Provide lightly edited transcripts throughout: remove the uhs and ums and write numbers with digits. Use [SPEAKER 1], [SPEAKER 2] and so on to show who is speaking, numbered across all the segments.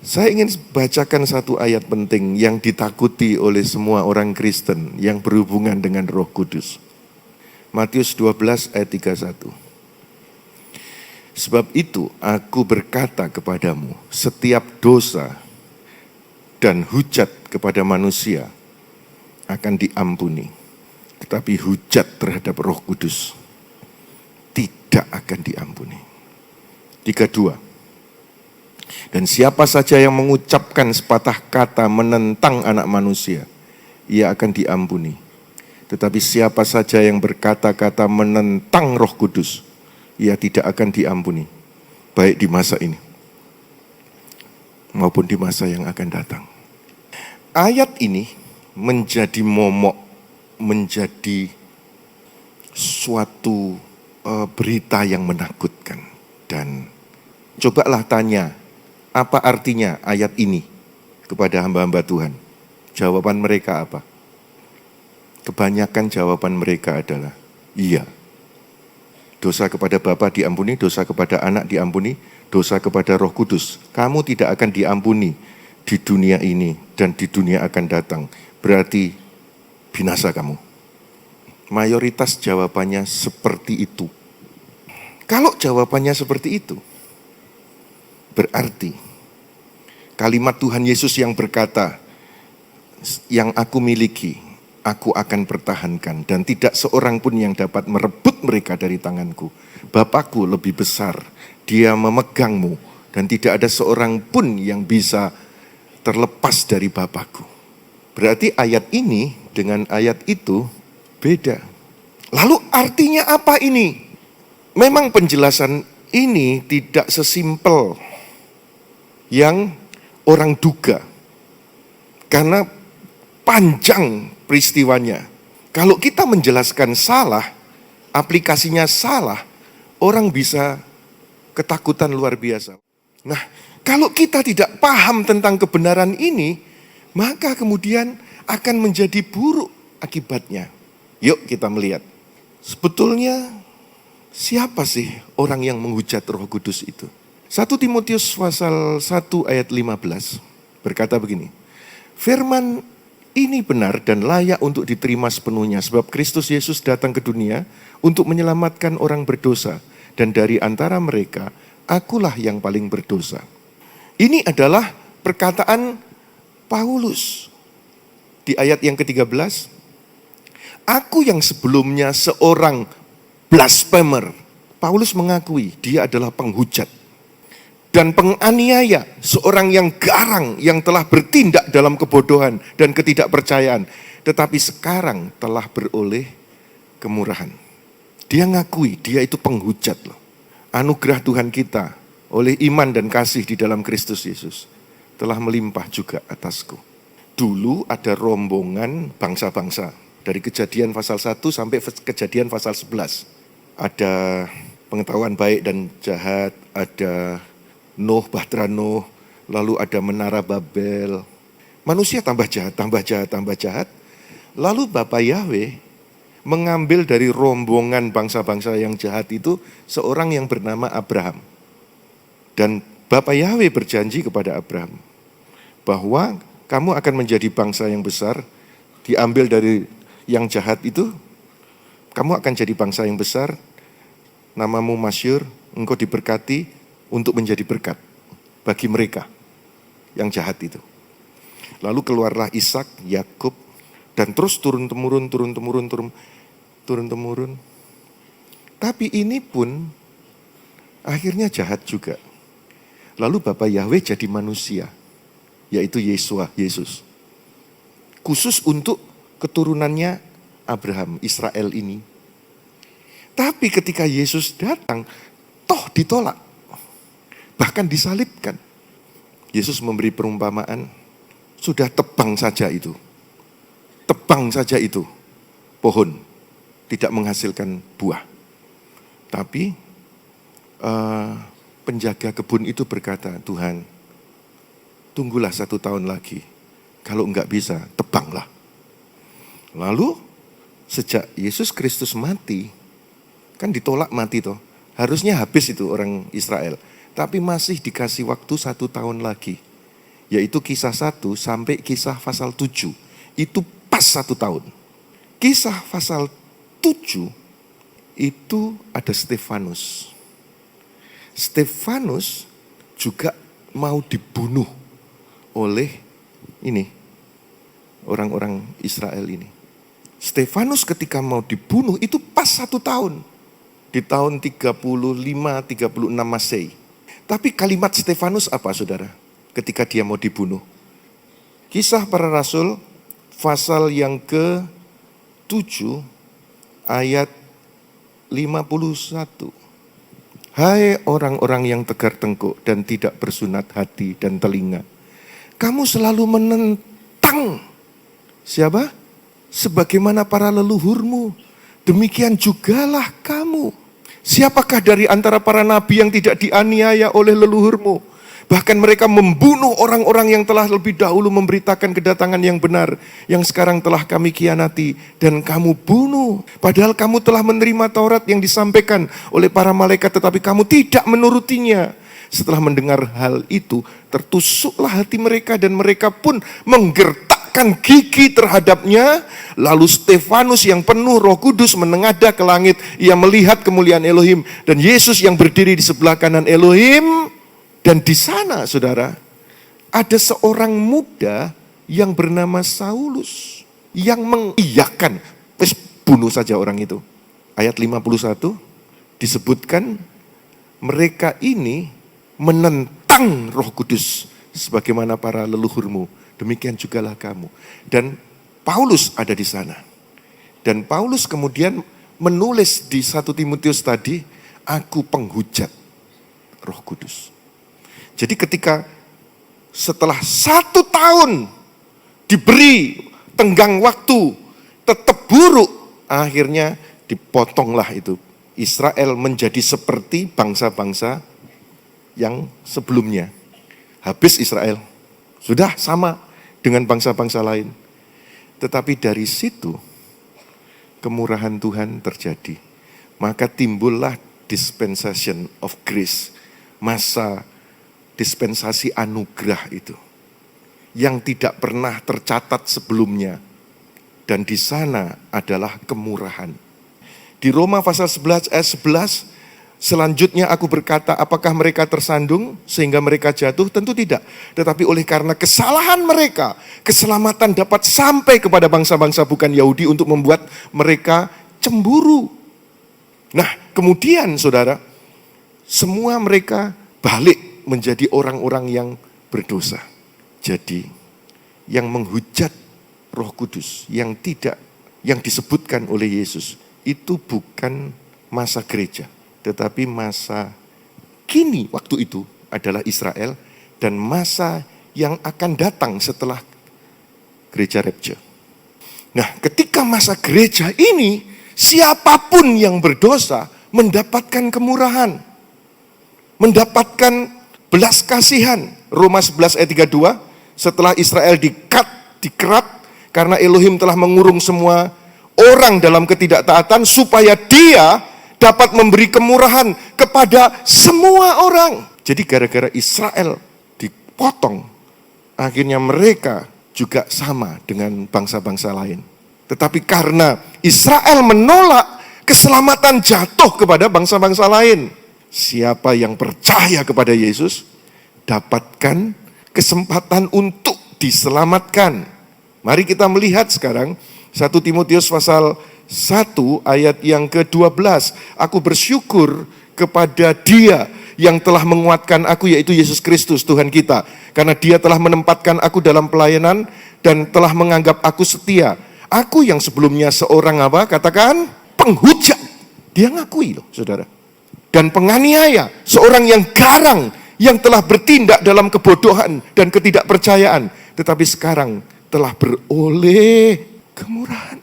[SPEAKER 1] Saya ingin bacakan satu ayat penting yang ditakuti oleh semua orang Kristen yang berhubungan dengan Roh Kudus. Matius 12 ayat 31. Sebab itu aku berkata kepadamu, setiap dosa dan hujat kepada manusia akan diampuni. Tetapi hujat terhadap Roh Kudus tidak akan diampuni. 32. Dan siapa saja yang mengucapkan sepatah kata menentang anak manusia, ia akan diampuni. Tetapi siapa saja yang berkata-kata menentang Roh Kudus, ia tidak akan diampuni. Baik di masa ini, maupun di masa yang akan datang. Ayat ini menjadi momok, menjadi suatu berita yang menakutkan. Dan cobalah tanya, apa artinya ayat ini kepada hamba-hamba Tuhan? Jawaban mereka apa? Kebanyakan jawaban mereka adalah iya. Dosa kepada Bapa diampuni, dosa kepada Anak diampuni, dosa kepada Roh Kudus. Kamu tidak akan diampuni di dunia ini dan di dunia akan datang. Berarti binasa kamu. Mayoritas jawabannya seperti itu. Kalau jawabannya seperti itu, berarti kalimat Tuhan Yesus yang berkata, yang aku miliki, aku akan pertahankan, dan tidak seorang pun yang dapat merebut mereka dari tanganku. Bapakku lebih besar, dia memegangmu, dan tidak ada seorang pun yang bisa terlepas dari Bapakku. Berarti ayat ini dengan ayat itu beda. Lalu artinya apa ini? Memang penjelasan ini tidak sesimpel yang orang duga, karena panjang peristiwanya. Kalau kita menjelaskan salah, aplikasinya salah, orang bisa ketakutan luar biasa. Nah, kalau kita tidak paham tentang kebenaran ini, maka kemudian akan menjadi buruk akibatnya. Yuk kita melihat, sebetulnya siapa sih orang yang menghujat Roh Kudus itu? 1 Timotius pasal 1 ayat 15 berkata begini, firman ini benar dan layak untuk diterima sepenuhnya, sebab Kristus Yesus datang ke dunia untuk menyelamatkan orang berdosa, dan dari antara mereka, akulah yang paling berdosa. Ini adalah perkataan Paulus di ayat yang ke-13. Aku yang sebelumnya seorang blasphemer. Paulus mengakui dia adalah penghujat dan penganiaya, seorang yang garang, yang telah bertindak dalam kebodohan dan ketidakpercayaan, tetapi sekarang telah beroleh kemurahan. Dia ngakui dia itu penghujat loh. Anugerah Tuhan kita oleh iman dan kasih di dalam Kristus Yesus telah melimpah juga atasku. Dulu ada rombongan bangsa-bangsa dari Kejadian pasal 1 sampai Kejadian pasal 11. Ada pengetahuan baik dan jahat, ada Nuh, Bahtera Nuh, lalu ada Menara Babel. Manusia tambah jahat, tambah jahat, tambah jahat. Lalu Bapa Yahweh mengambil dari rombongan bangsa-bangsa yang jahat itu seorang yang bernama Abraham. Dan Bapa Yahweh berjanji kepada Abraham bahwa kamu akan menjadi bangsa yang besar, diambil dari yang jahat itu, kamu akan jadi bangsa yang besar, namamu masyhur, engkau diberkati, untuk menjadi berkat bagi mereka yang jahat itu. Lalu keluarlah Ishak, Yakub, dan terus turun-temurun. Tapi ini pun akhirnya jahat juga. Lalu Bapa Yahweh jadi manusia, yaitu Yesus. Khusus untuk keturunannya Abraham, Israel ini. Tapi ketika Yesus datang, toh ditolak. Bahkan disalibkan. Yesus memberi perumpamaan, sudah tebang saja itu. Tebang saja itu pohon, tidak menghasilkan buah. Tapi penjaga kebun itu berkata, Tuhan, tunggulah 1 tahun lagi. Kalau enggak bisa, tebanglah. Lalu sejak Yesus Kristus mati, kan ditolak mati toh. Harusnya habis itu orang Israel. Tapi masih dikasih waktu 1 tahun lagi. yaitu Kisah 1 sampai Kisah pasal 7. Itu pas 1 tahun. Kisah pasal 7 itu ada Stefanus. Stefanus juga mau dibunuh oleh orang-orang Israel ini. Stefanus ketika mau dibunuh itu pas 1 tahun. Di tahun 35-36 Masehi. Tapi kalimat Stefanus apa saudara? Ketika dia mau dibunuh. Kisah Para Rasul pasal yang ke-7 ayat 51. Hai orang-orang yang tegar tengkuk dan tidak bersunat hati dan telinga. Kamu selalu menentang siapa? Sebagaimana para leluhurmu. Demikian jugalah kamu. Siapakah dari antara para nabi yang tidak dianiaya oleh leluhurmu? Bahkan mereka membunuh orang-orang yang telah lebih dahulu memberitakan kedatangan yang benar, yang sekarang telah kami khianati dan kamu bunuh. Padahal kamu telah menerima Taurat yang disampaikan oleh para malaikat, tetapi kamu tidak menurutinya. Setelah mendengar hal itu, tertusuklah hati mereka dan mereka pun menggertakkan gigi terhadapnya. Lalu Stefanus yang penuh Roh Kudus menengadah ke langit. Ia melihat kemuliaan Elohim dan Yesus yang berdiri di sebelah kanan Elohim. Dan di sana, saudara, ada seorang muda yang bernama Saulus yang mengiyakan, bunuh saja orang itu. Ayat 51 disebutkan mereka ini menentang Roh Kudus sebagaimana para leluhurmu, demikian jugalah kamu. Dan Paulus ada di sana. Dan Paulus kemudian menulis di 1 Timotius tadi, aku penghujat Roh Kudus. Jadi ketika setelah 1 tahun diberi tenggang waktu tetap buruk, akhirnya dipotonglah itu. Israel menjadi seperti bangsa-bangsa yang sebelumnya. Habis Israel, sudah sama dengan bangsa-bangsa lain. Tetapi dari situ kemurahan Tuhan terjadi. Maka timbullah dispensation of grace, masa dispensasi anugerah itu yang tidak pernah tercatat sebelumnya, dan di sana adalah kemurahan. Di Roma pasal 11 ayat 11, selanjutnya aku berkata, apakah mereka tersandung sehingga mereka jatuh? Tentu tidak, tetapi oleh karena kesalahan mereka, keselamatan dapat sampai kepada bangsa-bangsa bukan Yahudi untuk membuat mereka cemburu. Nah, kemudian saudara, semua mereka balik menjadi orang-orang yang berdosa. Jadi yang menghujat Roh Kudus yang disebutkan oleh Yesus itu bukan masa gereja, tetapi masa kini waktu itu adalah Israel dan masa yang akan datang setelah gereja rapture. Nah, ketika masa gereja ini siapapun yang berdosa mendapatkan kemurahan, mendapatkan belas kasihan. Roma 11 ayat 32, setelah Israel dikerat karena Elohim telah mengurung semua orang dalam ketidaktaatan supaya dia dapat memberi kemurahan kepada semua orang. Jadi gara-gara Israel dipotong, akhirnya mereka juga sama dengan bangsa-bangsa lain. Tetapi karena Israel menolak, keselamatan jatuh kepada bangsa-bangsa lain. Siapa yang percaya kepada Yesus dapatkan kesempatan untuk diselamatkan. Mari kita melihat sekarang 1 Timotius pasal 1 ayat yang ke-12. Aku bersyukur kepada Dia yang telah menguatkan aku, yaitu Yesus Kristus Tuhan kita. Karena Dia telah menempatkan aku dalam pelayanan dan telah menganggap aku setia. Aku yang sebelumnya seorang apa? Katakan penghujat. Dia ngakui loh saudara. Dan penganiaya, seorang yang garang, yang telah bertindak dalam kebodohan dan ketidakpercayaan, tetapi sekarang telah beroleh kemurahan.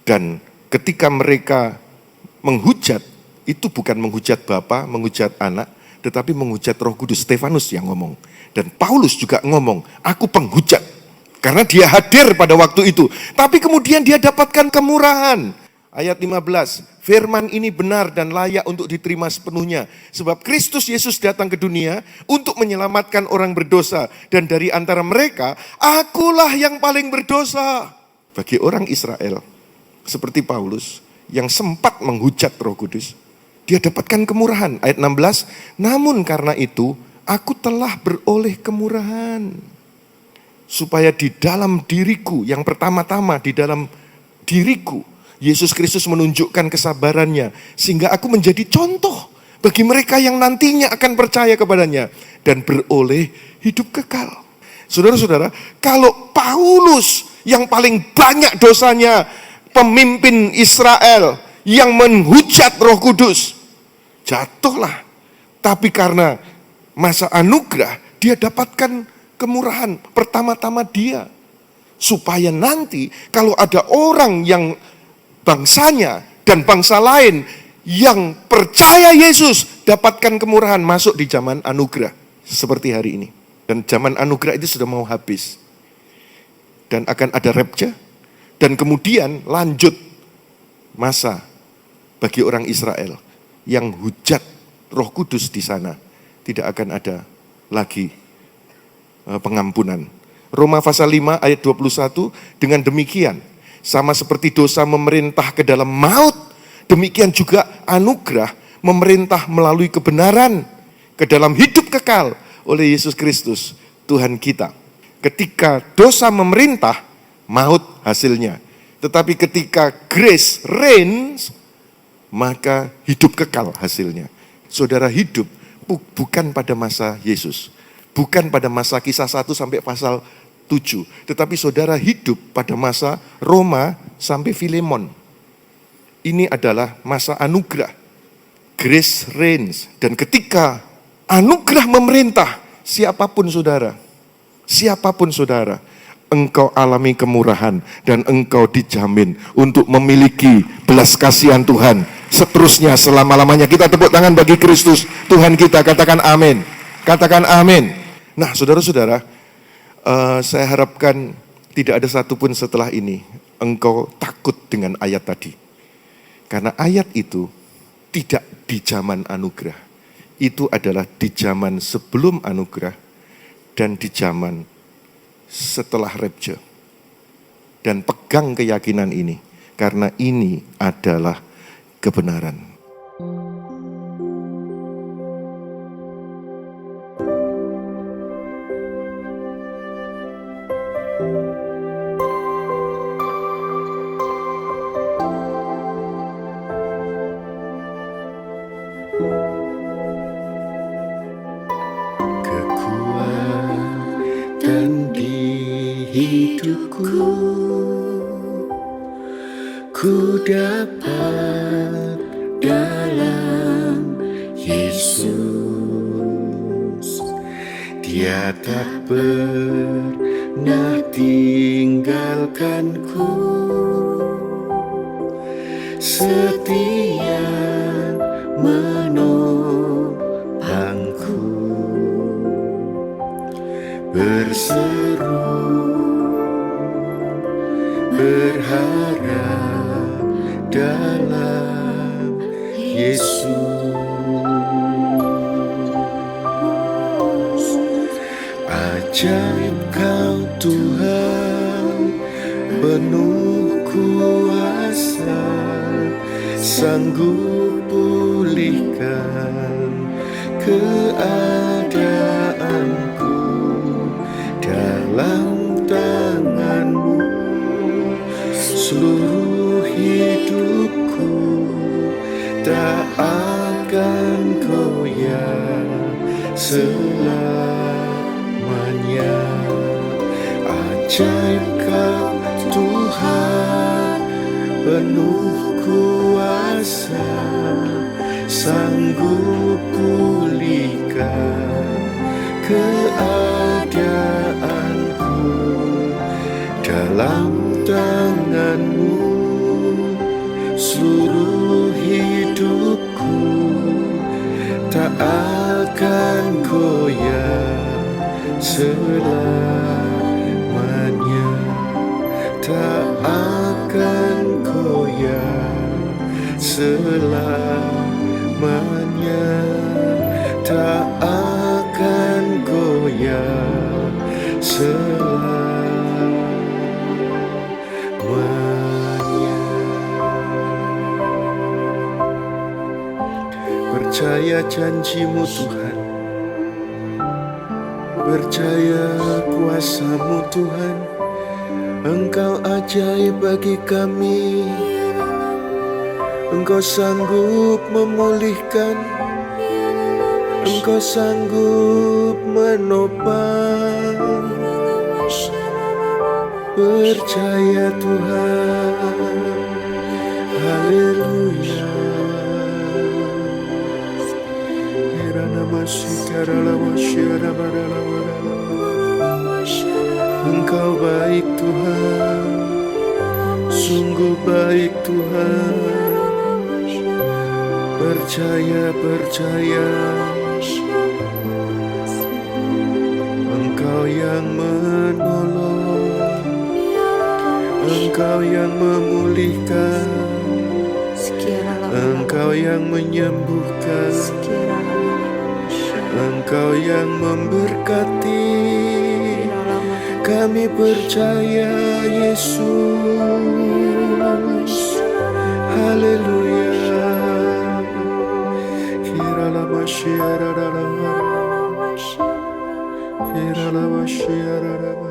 [SPEAKER 1] Dan ketika mereka menghujat, itu bukan menghujat Bapa, menghujat Anak, tetapi menghujat Roh Kudus. Stefanus yang ngomong. Dan Paulus juga ngomong, aku penghujat. Karena dia hadir pada waktu itu. Tapi kemudian dia dapatkan kemurahan. Ayat 15, firman ini benar dan layak untuk diterima sepenuhnya. Sebab Kristus Yesus datang ke dunia untuk menyelamatkan orang berdosa. Dan dari antara mereka, akulah yang paling berdosa. Bagi orang Israel, seperti Paulus, yang sempat menghujat Roh Kudus, dia dapatkan kemurahan. Ayat 16, namun karena itu, aku telah beroleh kemurahan. Supaya di dalam diriku, yang pertama-tama di dalam diriku, Yesus Kristus menunjukkan kesabarannya, sehingga aku menjadi contoh bagi mereka yang nantinya akan percaya kepadanya dan beroleh hidup kekal. Saudara-saudara, kalau Paulus yang paling banyak dosanya, pemimpin Israel yang menghujat Roh Kudus, jatuhlah. Tapi karena masa anugerah, dia dapatkan kemurahan pertama-tama dia. Supaya nanti kalau ada orang yang bangsanya dan bangsa lain yang percaya Yesus dapatkan kemurahan, masuk di zaman anugerah seperti hari ini. Dan zaman anugerah itu sudah mau habis. Dan akan ada rapture dan kemudian lanjut masa bagi orang Israel yang hujat Roh Kudus di sana. Tidak akan ada lagi pengampunan. Roma pasal 5 ayat 21, dengan demikian sama seperti dosa memerintah ke dalam maut, demikian juga anugerah memerintah melalui kebenaran ke dalam hidup kekal oleh Yesus Kristus Tuhan kita. Ketika dosa memerintah, maut hasilnya. Tetapi ketika grace reigns, maka hidup kekal hasilnya. Saudara, hidup bukan pada masa Yesus, bukan pada masa Kisah 1 sampai pasal 7. Tetapi saudara hidup pada masa Roma sampai Filemon. Ini adalah masa anugerah. Grace reigns. Dan ketika anugerah memerintah, siapapun saudara, engkau alami kemurahan dan engkau dijamin untuk memiliki belas kasihan Tuhan seterusnya selama-lamanya. Kita tepuk tangan bagi Kristus Tuhan kita. Katakan amin. Katakan amin. Nah, saudara-saudara, saya harapkan tidak ada satupun setelah ini engkau takut dengan ayat tadi. Karena ayat itu tidak di zaman anugerah. Itu adalah di zaman sebelum anugerah dan di zaman setelah rapture. Dan pegang keyakinan ini, karena ini adalah kebenaran.
[SPEAKER 2] Kekuatan di hidupku, ku dapat dalam Yesus. Dia tak pernah tinggalkanku, setia menopangku, berseru berharap dalam Yesus. Ajaib Kau Tuhan, penuh kuasa, sanggup pulihkan keadaanku. Dalam tangan-Mu seluruh hidupku tak akan goyah selamanya. Ajaib Kau Tuhan, penuh kuasa, sanggup pulihkan keadaanku. Dalam tangan-Mu seluruh hidupku tak akan goyah selamanya, tak akan goyah selamanya, tak akan goyah selamanya. Percaya janji-Mu Tuhan, percaya kuasa-Mu Tuhan. Engkau ajaib bagi kami, Engkau sanggup memulihkan, Engkau sanggup menopang. Percaya Tuhan, haleluya. Engkau baik Tuhan, sungguh baik Tuhan. Percaya, percaya, Engkau yang menolong, Engkau yang memulihkan, Engkau yang menyembuhkan, Engkau yang memberkati. Kami percaya Yesus, haleluya. Kiralama syiaralama, kiralama syiaralama.